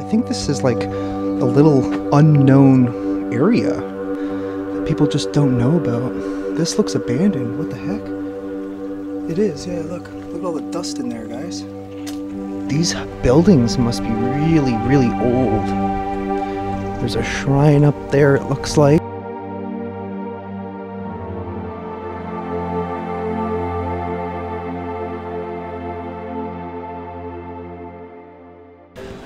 think this is like a little unknown area that people just don't know about. This looks abandoned. What the heck? It is, yeah, look at all the dust in there, guys. These buildings must be really, really old. There's a shrine up there, it looks like.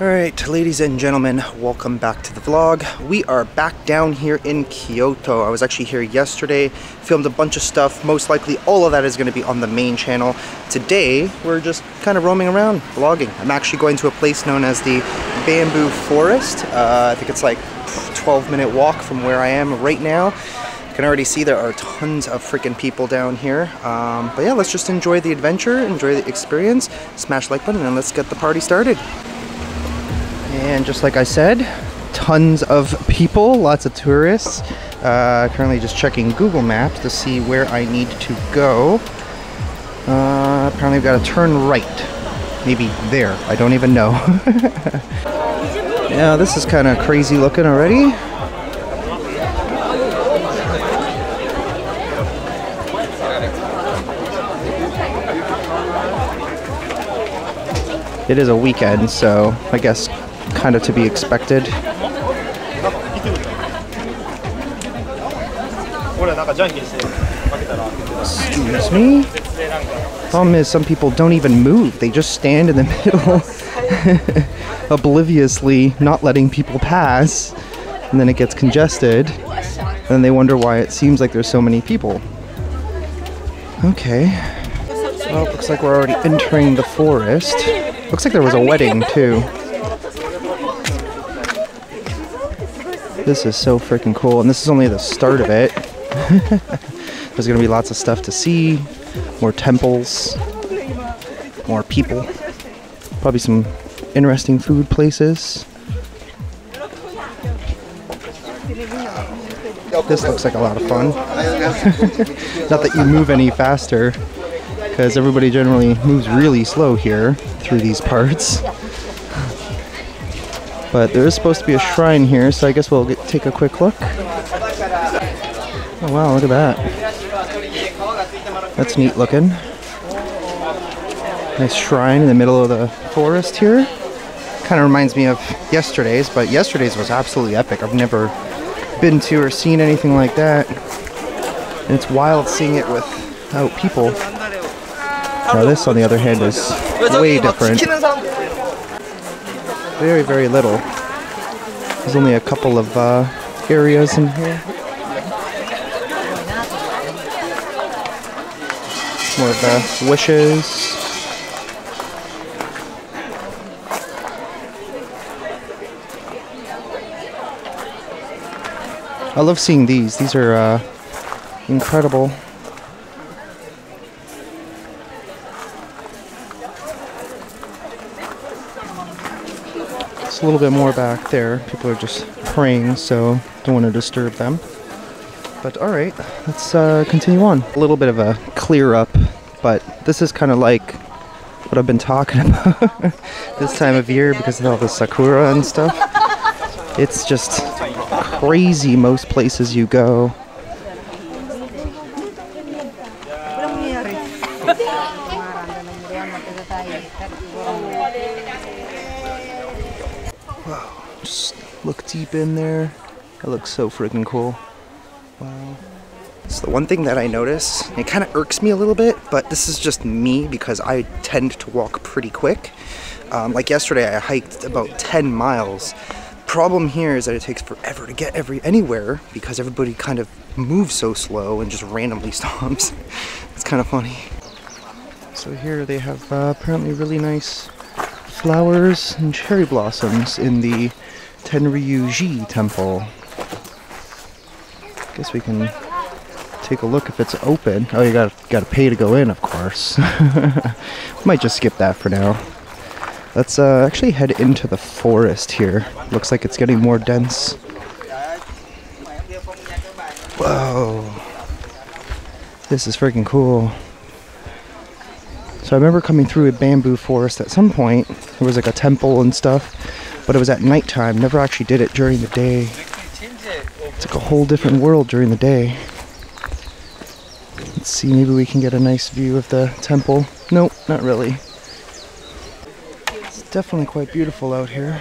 Alright, ladies and gentlemen, welcome back to the vlog. We are back down here in Kyoto. I was actually here yesterday, filmed a bunch of stuff. Most likely all of that is going to be on the main channel. Today, we're just kind of roaming around, vlogging. I'm actually going to a place known as the Bamboo Forest. I think it's like a 12-minute walk from where I am right now. You can already see there are tons of freaking people down here. But yeah, let's just enjoy the adventure, enjoy the experience. Smash the like button and let's get the party started. And just like I said, tons of people, lots of tourists. Currently just checking Google Maps to see where I need to go. Apparently I've got to turn right. Maybe there, I don't even know. Yeah, this is kind of crazy looking already. It is a weekend, so I guess kind of to be expected. Excuse me? Problem is, some people don't even move. They just stand in the middle, obliviously not letting people pass, and then it gets congested, and then they wonder why it seems like there's so many people. Okay. Well, looks like we're already entering the forest. Looks like there was a wedding, too. This is so freaking cool, and this is only the start of it. There's gonna be lots of stuff to see, more temples, more people, probably some interesting food places. This looks like a lot of fun. Not that you move any faster, because everybody generally moves really slow here through these parts. But there is supposed to be a shrine here, so I guess we'll take a quick look. Oh wow, look at that. That's neat looking. Nice shrine in the middle of the forest here. Kind of reminds me of yesterday's, but yesterday's was absolutely epic. I've never been to or seen anything like that. And it's wild seeing it without people. Now this, on the other hand, is way different. Very, very little. There's only a couple of areas in here. More of the wishes. I love seeing these. These are incredible. A little bit more back there. People are just praying, so don't want to disturb them. But alright, let's continue on. A little bit of a clear up, but this is kind of like what I've been talking about this time of year because of all the sakura and stuff. It's just crazy most places you go. Wow, just look deep in there. That looks so freaking cool. Wow. So the one thing that I notice, it kind of irks me a little bit, but this is just me because I tend to walk pretty quick. Like yesterday I hiked about 10 miles. Problem here is that it takes forever to get anywhere because everybody kind of moves so slow and just randomly stops. It's kind of funny. So here they have apparently really nice flowers and cherry blossoms in the Tenryuji temple. Guess we can take a look if it's open. Oh, you gotta pay to go in, of course. Might just skip that for now. Let's actually head into the forest here. Looks like it's getting more dense. Whoa. This is freaking cool. So I remember coming through a bamboo forest at some point. There was like a temple and stuff. but it was at nighttime. Never actually did it during the day. It's like a whole different world during the day. Let's see, maybe we can get a nice view of the temple. Nope, not really. It's definitely quite beautiful out here.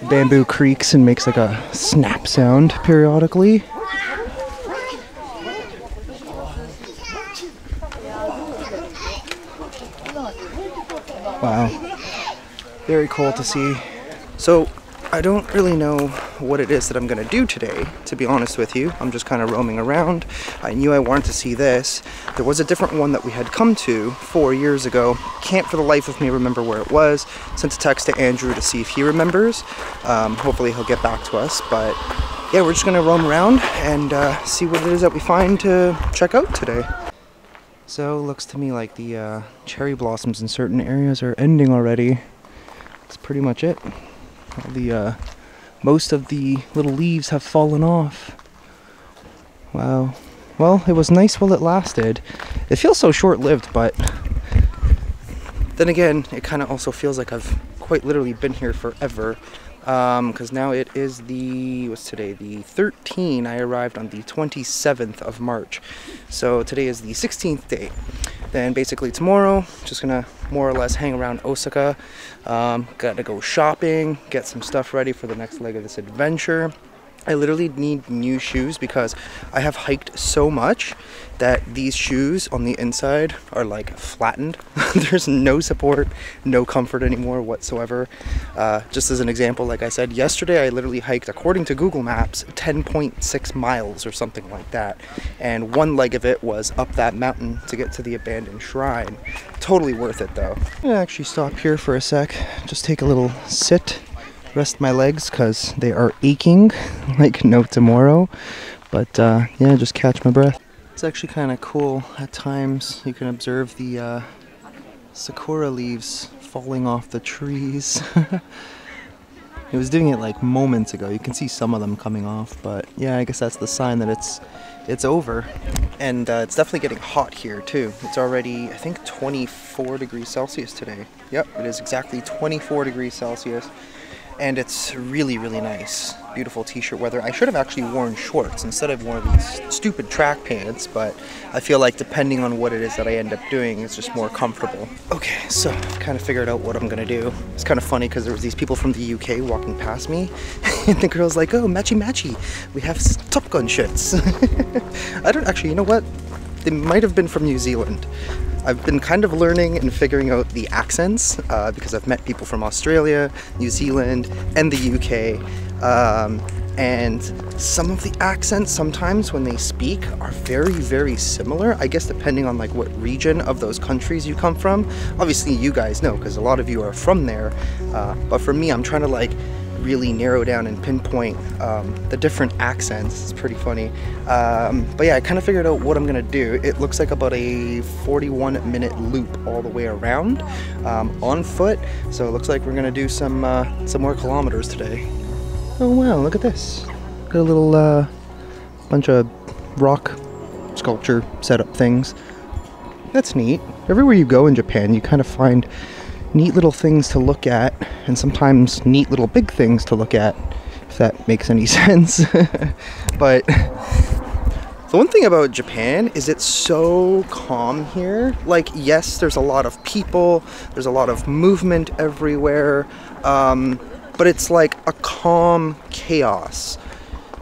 Bamboo creaks and makes like a snap sound periodically. Wow, very cool to see. So I don't really know what it is that I'm gonna do today, to be honest with you. I'm just kind of roaming around. I knew I wanted to see this. There was a different one that we had come to 4 years ago. Can't for the life of me remember where it was. Sent a text to Andrew to see if he remembers. Hopefully he'll get back to us, but yeah, we're just gonna roam around and see what it is that we find to check out today. So it looks to me like the cherry blossoms in certain areas are ending already. That's pretty much it. All the most of the little leaves have fallen off. Wow. Well, it was nice while it lasted. It feels so short-lived, but then again, it kind of also feels like I've quite literally been here forever. Because now it is what's today? The 13th. I arrived on the 27th of March. So today is the 16th day. Then basically tomorrow, just gonna more or less hang around Osaka. Gotta go shopping, get some stuff ready for the next leg of this adventure. I literally need new shoes because I have hiked so much that these shoes on the inside are like flattened. There's no support, no comfort anymore whatsoever. Just as an example, like I said, yesterday I literally hiked, according to Google Maps, 10.6 miles or something like that. And one leg of it was up that mountain to get to the abandoned shrine. Totally worth it though. I'm gonna actually stop here for a sec, just take a little sit. Rest my legs because they are aching like no tomorrow, but yeah, just catch my breath. It's actually kind of cool at times. You can observe the sakura leaves falling off the trees. It was doing it like moments ago. You can see some of them coming off, but yeah, I guess that's the sign that it's over. And it's definitely getting hot here too. It's already, I think, 24 degrees Celsius today. Yep, it is exactly 24 degrees Celsius. And it's really, really nice. Beautiful t-shirt weather. I should have actually worn shorts. Instead I've worn these stupid track pants, but I feel like depending on what it is that I end up doing, it's just more comfortable. Okay, so I've kind of figured out what I'm gonna do. It's kind of funny because there was these people from the UK walking past me, and the girl's like, oh, matchy matchy, we have Top Gun shirts. I don't actually, you know what? They might have been from New Zealand. I've been kind of learning and figuring out the accents because I've met people from Australia, New Zealand, and the UK. And some of the accents sometimes when they speak are very, very similar. I guess depending on like what region of those countries you come from. Obviously you guys know because a lot of you are from there. But for me, I'm trying to like really narrow down and pinpoint the different accents. It's pretty funny. But yeah, I kind of figured out what I'm gonna do. It looks like about a 41-minute loop all the way around on foot. So it looks like we're gonna do some more kilometers today. Oh wow, look at this. Got a little bunch of rock sculpture setup things. That's neat. Everywhere you go in Japan, you kind of find neat little things to look at, and sometimes neat little big things to look at, if that makes any sense. But the one thing about Japan is it's so calm here. Like, yes, there's a lot of people, there's a lot of movement everywhere, but it's like a calm chaos.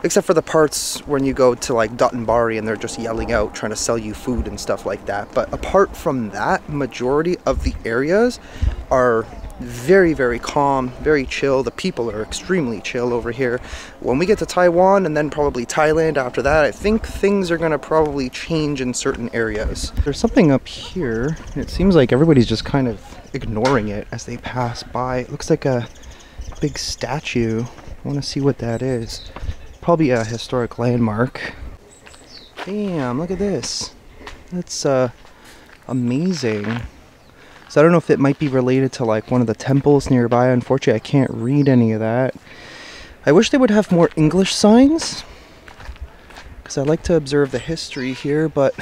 Except for the parts when you go to like Dotonbori and they're just yelling out, trying to sell you food and stuff like that. But apart from that, majority of the areas are very, very calm, very chill. The people are extremely chill over here. When we get to Taiwan and then probably Thailand after that, I think things are gonna probably change in certain areas. There's something up here. It seems like everybody's just kind of ignoring it as they pass by. It looks like a big statue. I want to see what that is. Probably a historic landmark. Damn, look at this. That's amazing. So I don't know if it might be related to like one of the temples nearby. Unfortunately, I can't read any of that. I wish they would have more English signs, because I like to observe the history here, but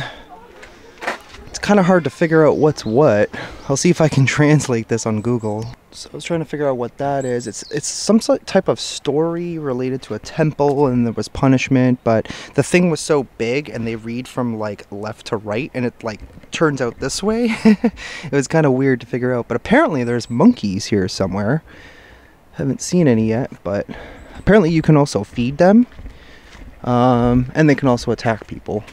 it's kind of hard to figure out what's what. I'll see if I can translate this on Google. So I was trying to figure out what that is. It's some type of story related to a temple, and there was punishment, but the thing was so big and they read from like left to right and it like turns out this way. It was kind of weird to figure out, but apparently there's monkeys here somewhere. Haven't seen any yet, but apparently you can also feed them, and they can also attack people.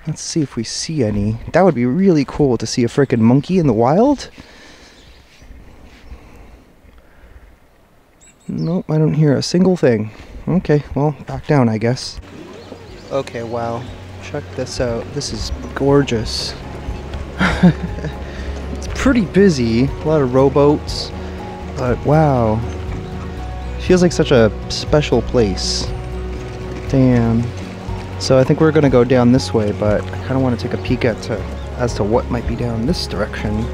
Let's see if we see any. That would be really cool to see a freaking monkey in the wild. Nope, I don't hear a single thing. Okay, well, back down, I guess. Okay, wow. Check this out. This is gorgeous. It's pretty busy. A lot of rowboats. But wow. Feels like such a special place. Damn. So I think we're gonna go down this way, but I kind of want to take a peek as to what might be down this direction.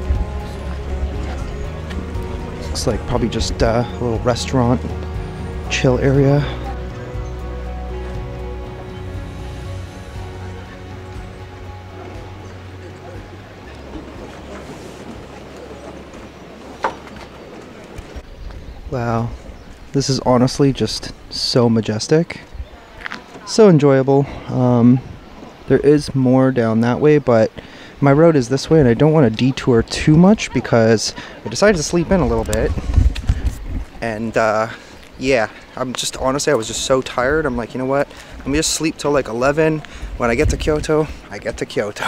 Looks like probably just a little restaurant, chill area. Wow, this is honestly just so majestic, so enjoyable. There is more down that way, but my road is this way and I don't want to detour too much because I decided to sleep in a little bit. And yeah, honestly, I was just so tired. I'm like, you know what? Let me just sleep till like 11. When I get to Kyoto, I get to Kyoto.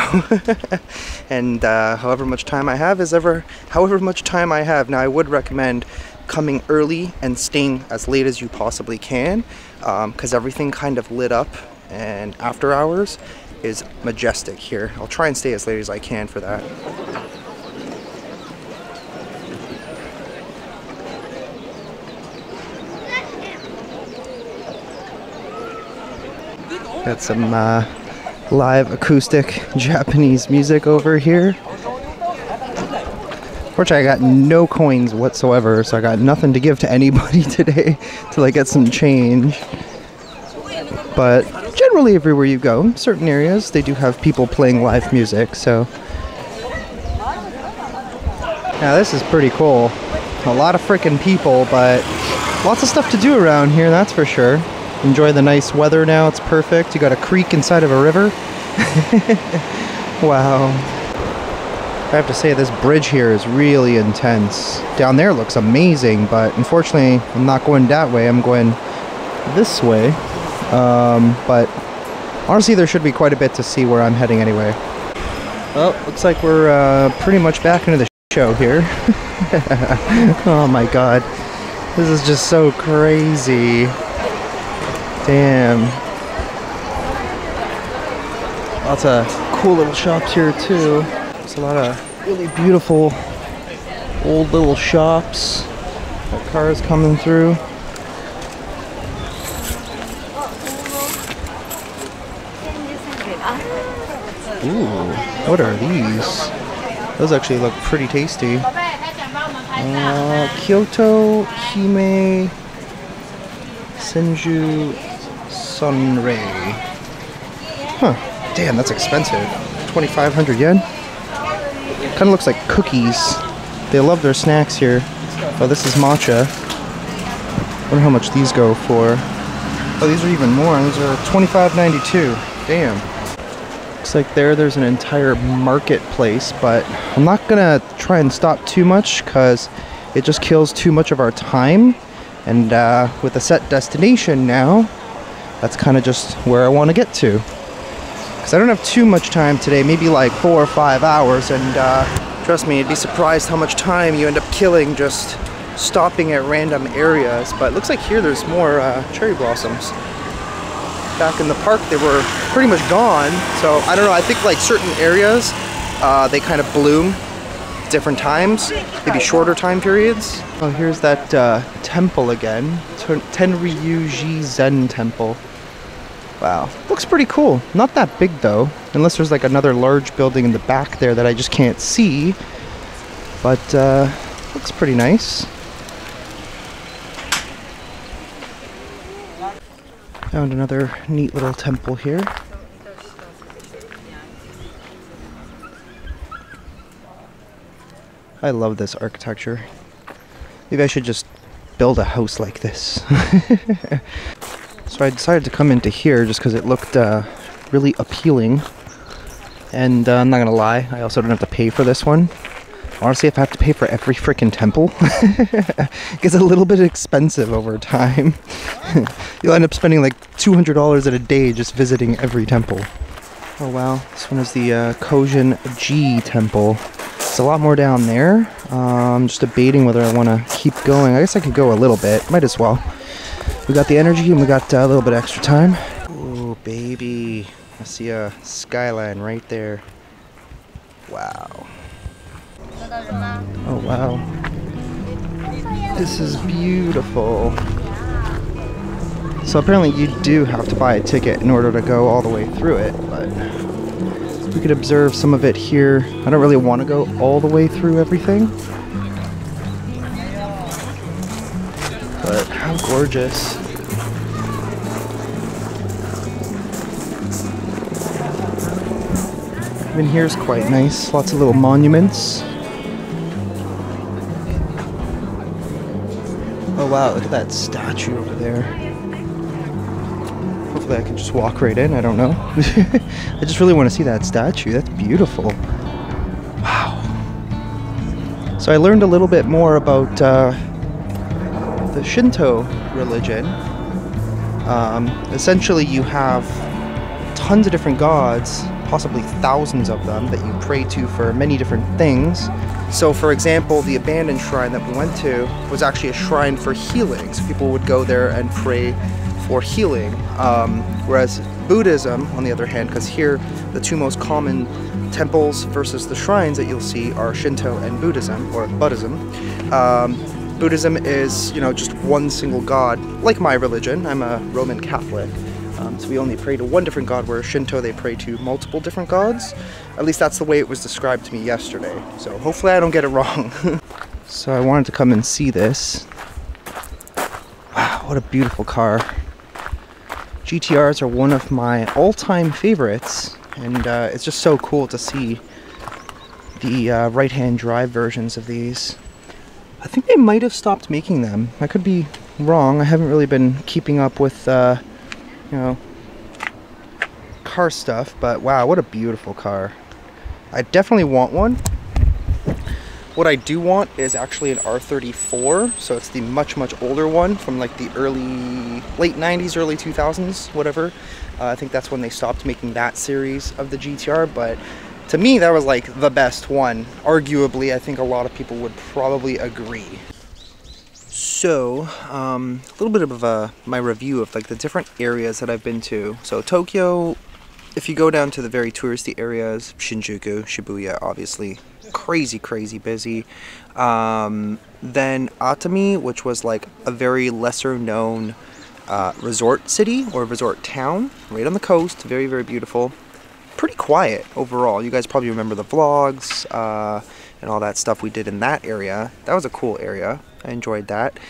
And however much time I have. Now I would recommend coming early and staying as late as you possibly can, because everything kind of lit up, and after hours is majestic here. I'll try and stay as late as I can for that. Got some live acoustic Japanese music over here. Fortunately, I got no coins whatsoever, so I got nothing to give to anybody today till I get some change. But generally everywhere you go, certain areas, they do have people playing live music, so. Now this is pretty cool. A lot of freaking people, but lots of stuff to do around here, that's for sure. Enjoy the nice weather now, it's perfect. You got a creek inside of a river. Wow. I have to say, this bridge here is really intense. Down there looks amazing, but unfortunately I'm not going that way, I'm going this way. But honestly there should be quite a bit to see where I'm heading anyway. Well, looks like we're pretty much back into the show here. Oh my god, this is just so crazy. Damn. Lots of cool little shops here too. There's a lot of really beautiful old little shops. Got cars coming through. Ooh, what are these? Those actually look pretty tasty. Kyoto Hime Senju Sunrei. Huh, damn, that's expensive. 2,500 yen? Kind of looks like cookies. They love their snacks here. Oh, this is matcha. Wonder how much these go for. Oh, these are even more. These are 25.92. Damn. Looks like there's an entire marketplace, but I'm not gonna try and stop too much because it just kills too much of our time. And with a set destination now, that's kind of just where I want to get to. Because I don't have too much time today, maybe like 4 or 5 hours, and trust me, you'd be surprised how much time you end up killing just stopping at random areas. But it looks like here there's more cherry blossoms. Back in the park they were pretty much gone, so I don't know, I think like certain areas they kind of bloom different times, maybe shorter time periods. Oh, here's that temple again, Tenryuji Zen Temple. Wow, looks pretty cool. Not that big though, unless there's like another large building in the back there that I just can't see. But looks pretty nice. Found another neat little temple here. I love this architecture. Maybe I should just build a house like this. So I decided to come into here just because it looked really appealing. And I'm not gonna lie, I also don't have to pay for this one. Honestly, if I have to pay for every freaking temple, it gets a little bit expensive over time. You'll end up spending like $200 at a day just visiting every temple. Oh wow, this one is the Kojin G temple. There's a lot more down there. I'm just debating whether I want to keep going. I guess I could go a little bit, might as well. We got the energy and we got a little bit extra time. Oh baby, I see a skyline right there. Wow. Oh wow, this is beautiful. So apparently you do have to buy a ticket in order to go all the way through it, but we could observe some of it here. I don't really want to go all the way through everything, but how gorgeous. Even here's quite nice, lots of little monuments. Oh wow, look at that statue over there. Hopefully I can just walk right in, I don't know. I just really want to see that statue, that's beautiful. Wow. So I learned a little bit more about the Shinto religion. Essentially you have tons of different gods, possibly thousands of them, that you pray to for many different things. So for example, the abandoned shrine that we went to was actually a shrine for healing. So people would go there and pray for healing. Whereas Buddhism, on the other hand, because here the two most common temples versus the shrines that you'll see are Shinto and Buddhism, or Buddhism. Buddhism is, you know, just one single god, like my religion. I'm a Roman Catholic. So we only pray to one different god, whereas Shinto, they pray to multiple different gods. At least that's the way it was described to me yesterday. So hopefully I don't get it wrong. So I wanted to come and see this. Wow, what a beautiful car. GTRs are one of my all-time favorites, and it's just so cool to see the right-hand drive versions of these. I think they might have stopped making them. I could be wrong. I haven't really been keeping up with you know, car stuff, but wow, what a beautiful car. I definitely want one. What I do want is actually an R34, so it's the much older one from like the late 90s, early 2000s, whatever. I think that's when they stopped making that series of the GTR, but to me that was like the best one. Arguably, I think a lot of people would probably agree. So, a little bit of my review of like the different areas that I've been to. So Tokyo, if you go down to the very touristy areas, Shinjuku, Shibuya, obviously, crazy busy. Then Atami, which was like a very lesser known resort city or resort town, right on the coast, very beautiful. Pretty quiet overall. You guys probably remember the vlogs and all that stuff we did in that area. That was a cool area. I enjoyed that.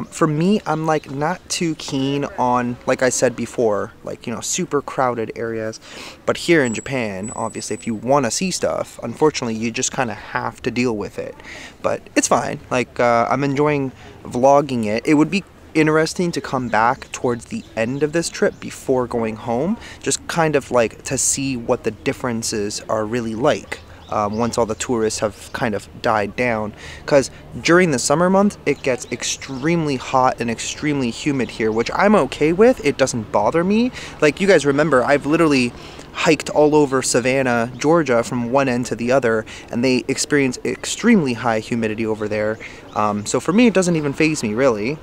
For me, I'm like not too keen on, like I said before, like, you know, super crowded areas. But here in Japan, obviously, if you want to see stuff, unfortunately, you just kind of have to deal with it. But it's fine. Like, I'm enjoying vlogging it. It would be interesting to come back towards the end of this trip before going home, just kind of like to see what the differences are really like. Once all the tourists have kind of died down, because during the summer month it gets extremely hot and extremely humid here, which I'm okay with. It doesn't bother me. Like, you guys remember, I've literally hiked all over Savannah, Georgia from one end to the other, and they experience extremely high humidity over there. So for me, it doesn't even faze me really.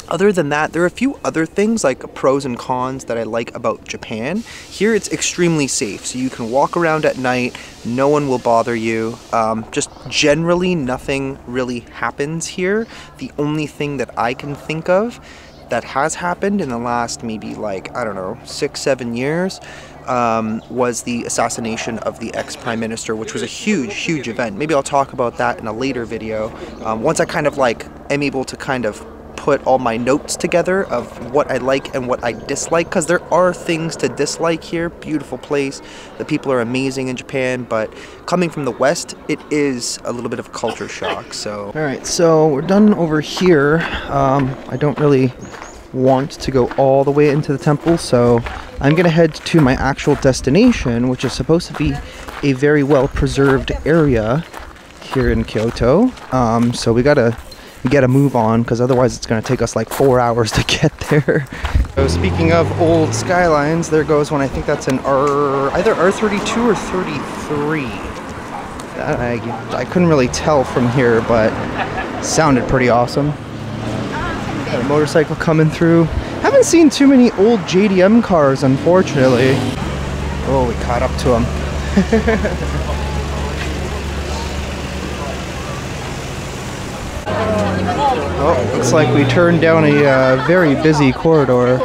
Other than that, there are a few other things like pros and cons that I like about Japan. Here it's extremely safe, so you can walk around at night, no one will bother you. Just generally nothing really happens here. The only thing that I can think of that has happened in the last maybe like, I don't know, 6-7 years was the assassination of the ex-prime minister, which was a huge event. Maybe I'll talk about that in a later video. Once I kind of like am able to kind of put all my notes together of what I like and what I dislike, because there are things to dislike here. Beautiful place, the people are amazing in Japan, but coming from the West, it is a little bit of a culture shock. So alright, so we're done over here. I don't really want to go all the way into the temple, so I'm gonna head to my actual destination, which is supposed to be a very well preserved area here in Kyoto. So we gotta move on, because otherwise it's gonna take us like 4 hours to get there. So speaking of old skylines, there goes one. I think that's an either R32 or 33. I couldn't really tell from here, but sounded pretty awesome. Got a motorcycle coming through. Haven't seen too many old JDM cars, unfortunately. Oh, we caught up to them. Oh, looks like we turned down a very busy corridor.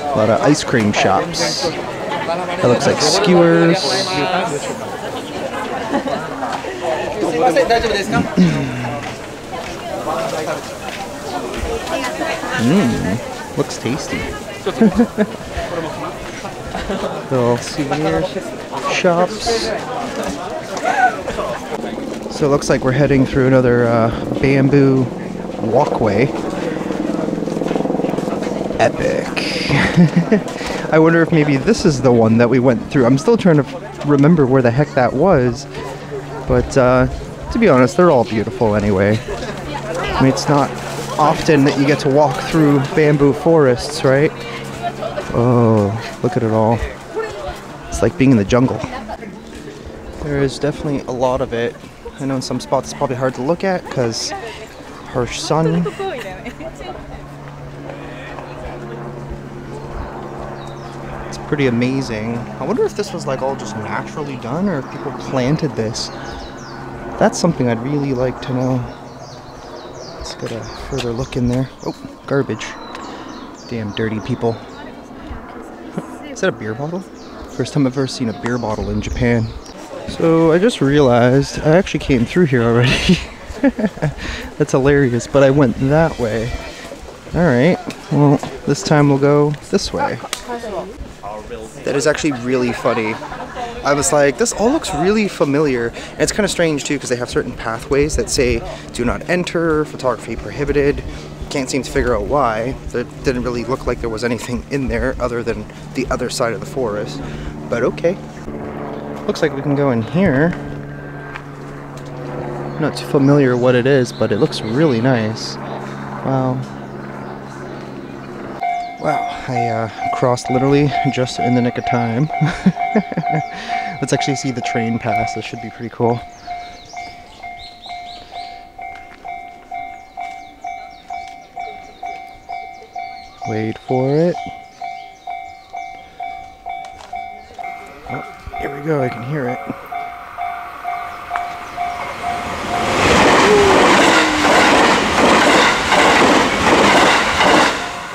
A lot of ice cream shops. That looks like skewers. Looks tasty. Little souvenir shops. So it looks like we're heading through another bamboo walkway. Epic. I wonder if maybe this is the one that we went through. I'm still trying to remember where the heck that was. But to be honest, they're all beautiful anyway. I mean, it's not often that you get to walk through bamboo forests, right? Oh, look at it all. It's like being in the jungle. There is definitely a lot of it. I know in some spots it's probably hard to look at because harsh sun. It's pretty amazing. I wonder if this was like all just naturally done or if people planted this. That's something I'd really like to know. Let's get a further look in there. Oh, garbage. Damn dirty people. Is that a beer bottle? First time I've ever seen a beer bottle in Japan. So I just realized I actually came through here already. That's hilarious, but I went that way. Alright, well, this time we'll go this way. That is actually really funny. I was like, this all looks really familiar. And it's kind of strange too, because they have certain pathways that say, do not enter, photography prohibited. Can't seem to figure out why. It didn't really look like there was anything in there other than the other side of the forest. But okay. Looks like we can go in here. Not too familiar what it is, but it looks really nice. Wow. Wow, I crossed literally just in the nick of time. Let's actually see the train pass. This should be pretty cool. Wait for it. Oh, here we go, I can hear it.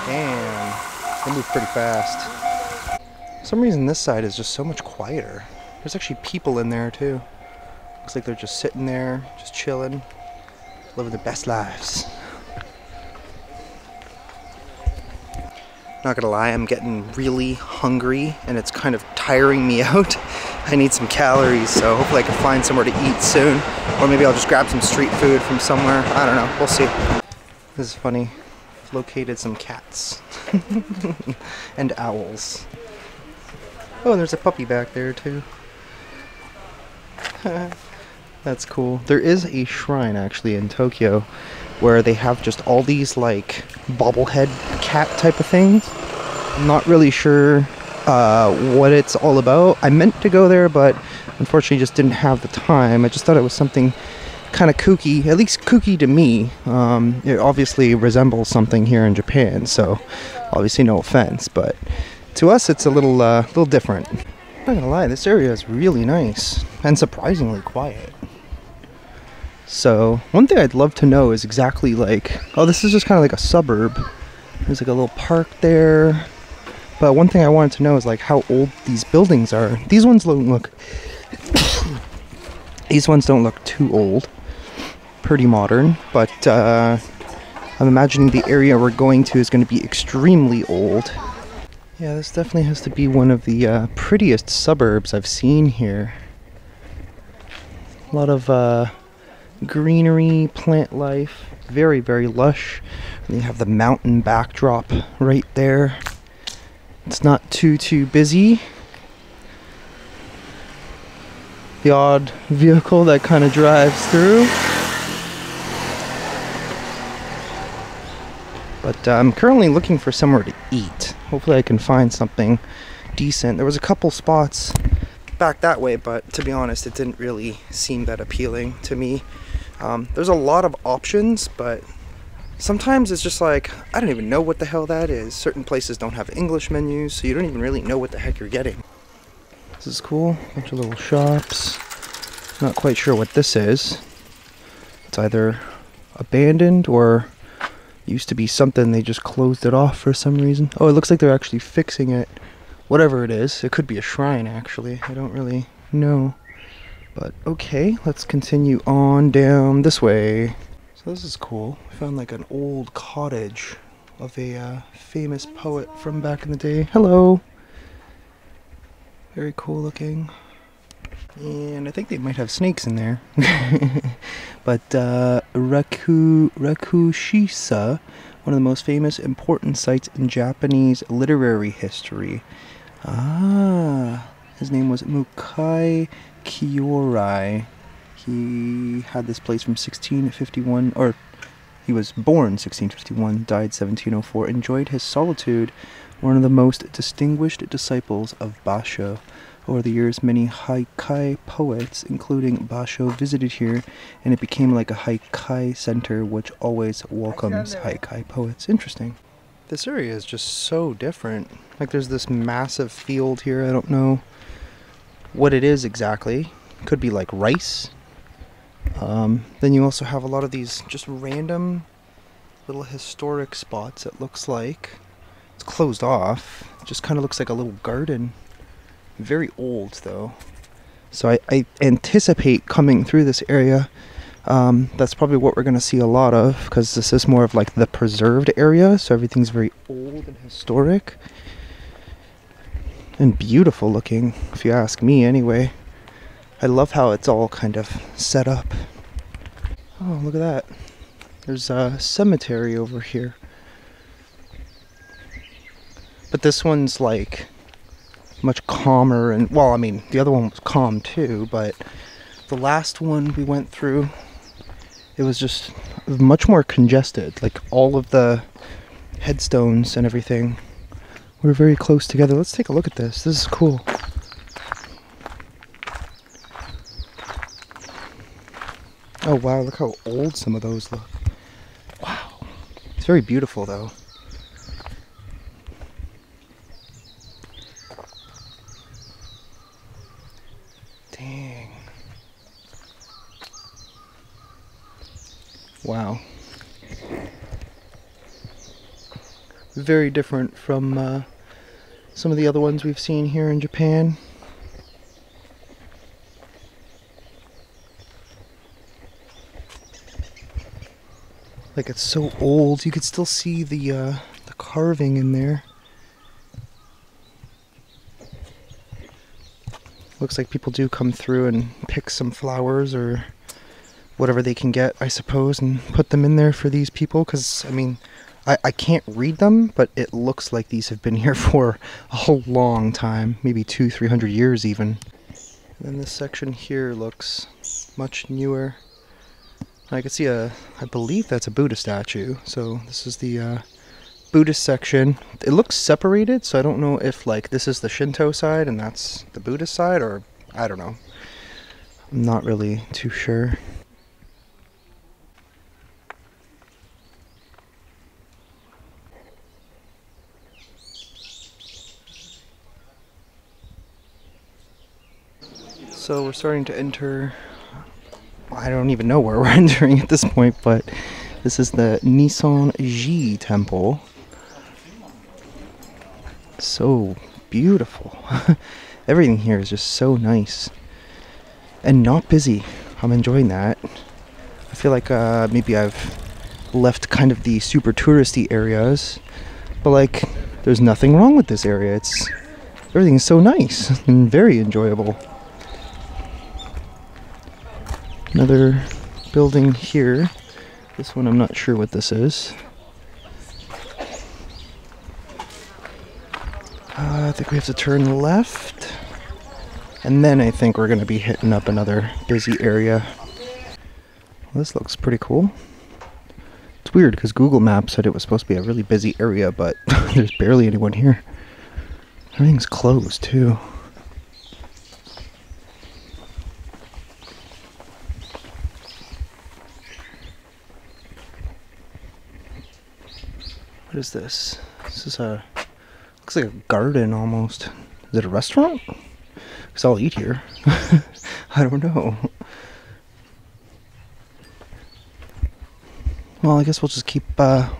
Damn, they move pretty fast. For some reason this side is just so much quieter. There's actually people in there too. Looks like they're just sitting there, just chilling, living their best lives. Not gonna lie, I'm getting really hungry and it's kind of tiring me out. I need some calories, so hopefully I can find somewhere to eat soon. Or maybe I'll just grab some street food from somewhere. I don't know, we'll see. This is funny. I've located some cats. And owls. Oh, and there's a puppy back there too. That's cool. There is a shrine actually in Tokyo where they have just all these like bobblehead cat type of things. I'm not really sure what it's all about. I meant to go there, but unfortunately just didn't have the time. I just thought it was something kind of kooky, at least kooky to me. It obviously resembles something here in Japan, so obviously no offense, but to us it's a little different. I'm not gonna lie, this area is really nice and surprisingly quiet. So one thing I'd love to know is exactly like, oh, this is just kind of like a suburb. There's like a little park there. But one thing I wanted to know is like how old these buildings are. These ones don't look these ones don't look too old. Pretty modern, but I'm imagining the area we're going to is going to be extremely old. Yeah, this definitely has to be one of the prettiest suburbs I've seen here. A lot of greenery, plant life, very, very lush. And you have the mountain backdrop right there. It's not too busy. The odd vehicle that kind of drives through. But I'm currently looking for somewhere to eat. Hopefully I can find something decent. There was a couple spots back that way, but to be honest, it didn't really seem that appealing to me. There's a lot of options, but sometimes it's just like, I don't even know what the hell that is. Certain places don't have English menus, so you don't even really know what the heck you're getting. This is cool. Bunch of little shops. Not quite sure what this is. It's either abandoned or used to be something, they just closed it off for some reason. Oh, it looks like they're actually fixing it. Whatever it is. It could be a shrine, actually. I don't really know. But okay, let's continue on down this way. So this is cool. I found like an old cottage of a famous poet from back in the day. Hello! Very cool looking. And I think they might have snakes in there. But Rakushisa, one of the most famous important sites in Japanese literary history. Ah, his name was Mukai Kyorai. He had this place from 1651, or he was born 1651, died 1704, enjoyed his solitude, one of the most distinguished disciples of Basho. Over the years, many haikai poets, including Basho, visited here, and it became like a haikai center which always welcomes haikai poets. Interesting. This area is just so different. Like there's this massive field here. I don't know what it is exactly. Could be like rice. Then you also have a lot of these just random little historic spots. It looks like it's closed off. It just kind of looks like a little garden. Very old though. So I anticipate coming through this area. That's probably what we're going to see a lot of, because this is more of like the preserved area, so everything's very old and historic. And beautiful looking, if you ask me anyway. I love how it's all kind of set up. Oh, look at that. There's a cemetery over here. But this one's like much calmer, and well, I mean, the other one was calm too, but the last one we went through, it was just much more congested. Like all of the headstones and everything were very close together. Let's take a look at this. This is cool. Oh wow, look how old some of those look. Wow. It's very beautiful though. Dang. Wow. Very different from some of the other ones we've seen here in Japan. Like it's so old, you could still see the carving in there. Looks like people do come through and pick some flowers or whatever they can get, I suppose, and put them in there for these people, because, I mean, I can't read them, but it looks like these have been here for a whole long time, maybe 200-300 years even. And then this section here looks much newer. I can see I believe that's a Buddha statue, so this is the Buddhist section. It looks separated, so I don't know if like this is the Shinto side and that's the Buddhist side, or I don't know. I'm not really too sure. So we're starting to enter, I don't even know where we're entering at this point, but this is the Nissan-ji temple. so beautiful. Everything here is just so nice and not busy. I'm enjoying that. I feel like maybe I've left kind of the super touristy areas, but like there's nothing wrong with this area. Everything is so nice and very enjoyable. Another building here. This one I'm not sure what this is. I think we have to turn left, and then I think we're going to be hitting up another busy area. Well, this looks pretty cool. It's weird because Google Maps said it was supposed to be a really busy area, but there's barely anyone here. Everything's closed too. What is this? This is looks like a garden almost. Is it a restaurant? Because I'll eat here. I don't know. Well, I guess we'll just keep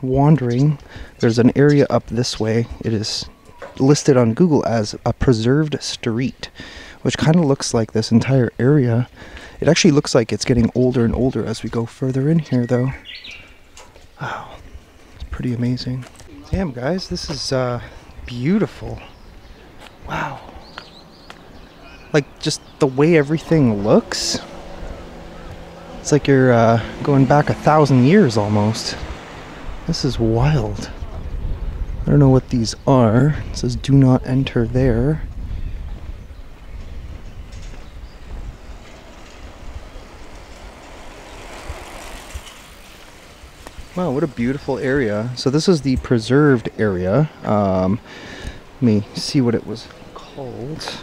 wandering. There's an area up this way. It is listed on Google as a preserved street, which kind of looks like this entire area. It actually looks like it's getting older and older as we go further in here, though. Wow, it's pretty amazing. Damn, guys, this is beautiful. Wow. Like, just the way everything looks. It's like you're going back 1,000 years almost. This is wild. I don't know what these are. It says do not enter there. Wow, what a beautiful area. So this is the preserved area. Let me see what it was called.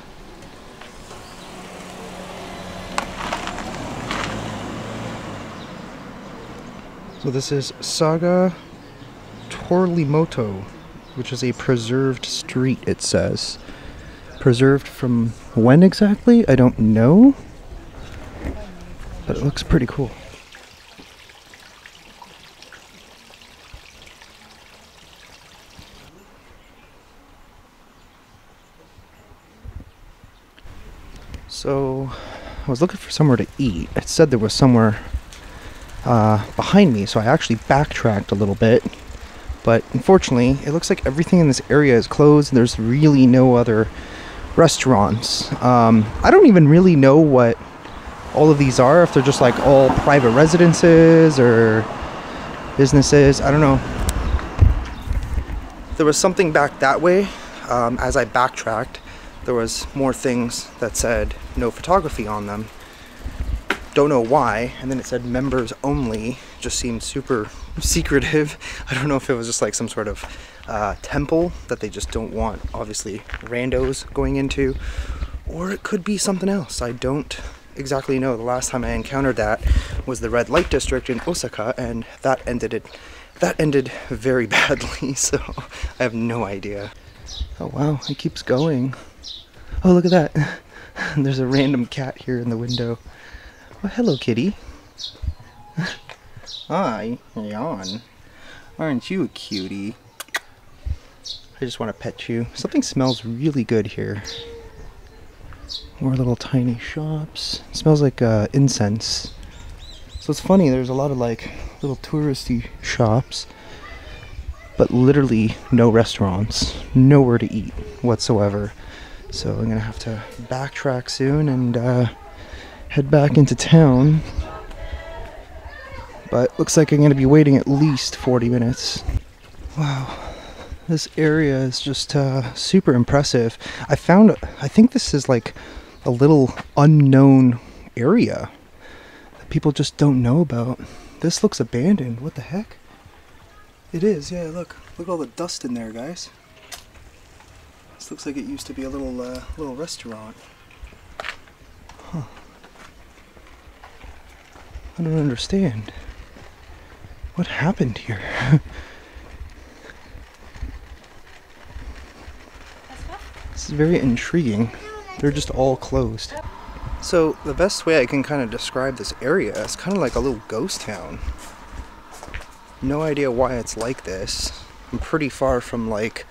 So this is Saga Torlimoto, which is a preserved street, it says. Preserved from when exactly? I don't know. But it looks pretty cool. So, I was looking for somewhere to eat. It said there was somewhere behind me, so I actually backtracked a little bit. But unfortunately, it looks like everything in this area is closed and there's really no other restaurants. I don't even really know what all of these are, if they're just like all private residences or businesses. I don't know. There was something back that way. As I backtracked, there was more things that said no photography on them. Don't know why. And then it said members only. Just seemed super secretive. I don't know if it was just like some sort of temple that they just don't want, obviously, randos going into, or it could be something else. I don't exactly know. The last time I encountered that was the red light district in Osaka, and that ended very badly, so I have no idea. Oh wow, it keeps going. Oh, look at that. There's a random cat here in the window. Oh, hello, kitty. Hi, yawn. Aren't you a cutie? I just want to pet you. Something smells really good here. More little tiny shops. It smells like incense. So it's funny, there's a lot of like little touristy shops, but literally no restaurants, nowhere to eat whatsoever. So I'm gonna have to backtrack soon and head back into town. But looks like I'm gonna be waiting at least 40 minutes. Wow, this area is just super impressive. I think this is like a little unknown area that people just don't know about. This looks abandoned. What the heck? It is, yeah, look at all the dust in there, guys. This looks like it used to be a little restaurant. Huh. I don't understand. What happened here? This is very intriguing. They're just all closed. So the best way I can kind of describe this area is kind of like a little ghost town. No idea why it's like this. I'm pretty far from like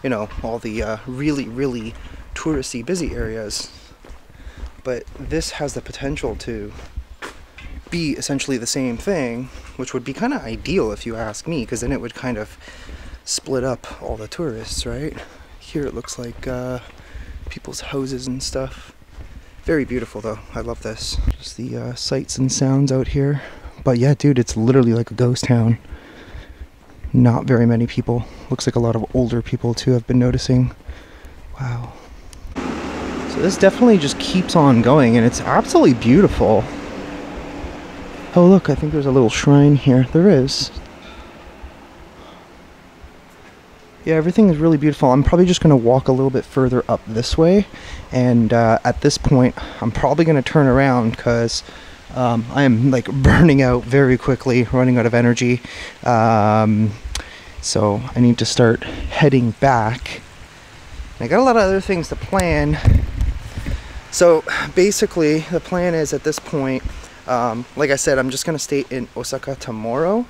you know, all the really touristy, busy areas. But this has the potential to be essentially the same thing, which would be kind of ideal if you ask me, because then it would kind of split up all the tourists, right? Here it looks like people's houses and stuff. Very beautiful though. I love this. Just the sights and sounds out here. But yeah, dude, it's literally like a ghost town. Not very many people. Looks like a lot of older people too, I've been noticing. Wow. So this definitely just keeps on going, and it's absolutely beautiful. Oh look, I think there's a little shrine here. There is. Yeah, everything is really beautiful. I'm probably just going to walk a little bit further up this way, and at this point I'm probably going to turn around because I am like burning out very quickly, running out of energy. So I need to start heading back. I got a lot of other things to plan. So basically the plan is at this point, like I said, I'm just going to stay in Osaka tomorrow.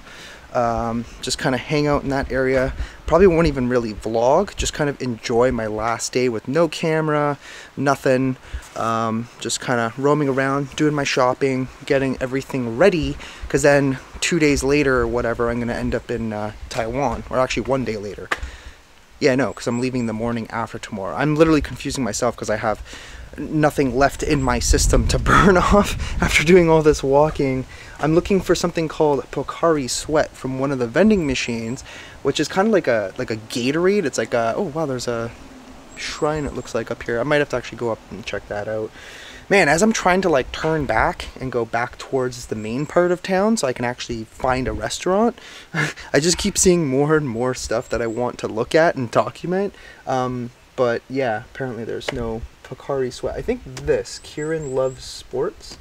Just kind of hang out in that area. Probably won't even really vlog, just kind of enjoy my last day with no camera, nothing. Just kind of roaming around, doing my shopping, getting everything ready, because then 2 days later or whatever I'm going to end up in Taiwan, or actually 1 day later. Yeah, no, because I'm leaving the morning after tomorrow. I'm literally confusing myself because I have nothing left in my system to burn off after doing all this walking. I'm looking for something called Pocari Sweat from one of the vending machines, which is kind of like a Gatorade. It's like a, oh wow, there's a shrine it looks like up here. I might have to actually go up and check that out. Man, as I'm trying to like turn back and go back towards the main part of town so I can actually find a restaurant, I just keep seeing more and more stuff that I want to look at and document. But yeah, apparently there's no Pocari Sweat. I think this, Kieran Loves Sports.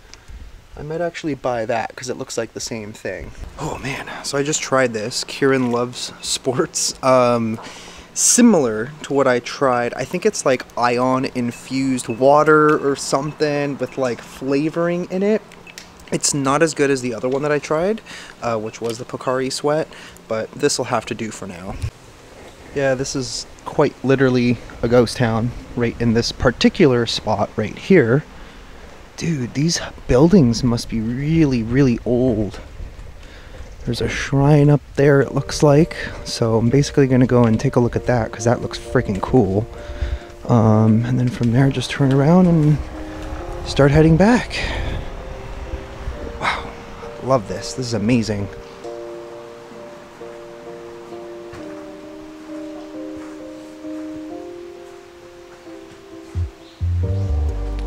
I might actually buy that because it looks like the same thing. Oh man, so I just tried this, Kieran Loves Sports. Similar to what I tried. I think it's like ion infused water or something with like flavoring in it. It's not as good as the other one that I tried, which was the Pocari Sweat, but this will have to do for now. Yeah, this is quite literally a ghost town right in this particular spot right here. Dude, these buildings must be really old. There's a shrine up there, it looks like. So I'm basically going to go and take a look at that because that looks freaking cool. And then from there, just turn around and start heading back. Wow, love this. This is amazing.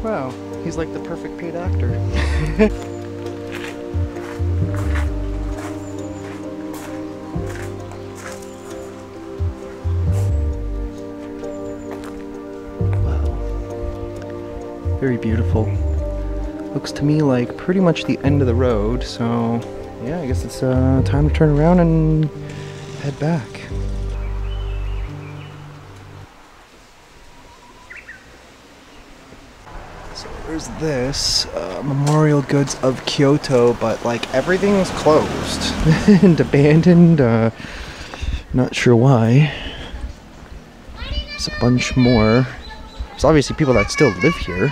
Wow, he's like the perfect paid actor. Very beautiful. Looks to me like pretty much the end of the road, so yeah, I guess it's time to turn around and head back. So there's this Memorial Goods of Kyoto, but like everything's closed and abandoned. Not sure why. There's a bunch more. There's obviously people that still live here.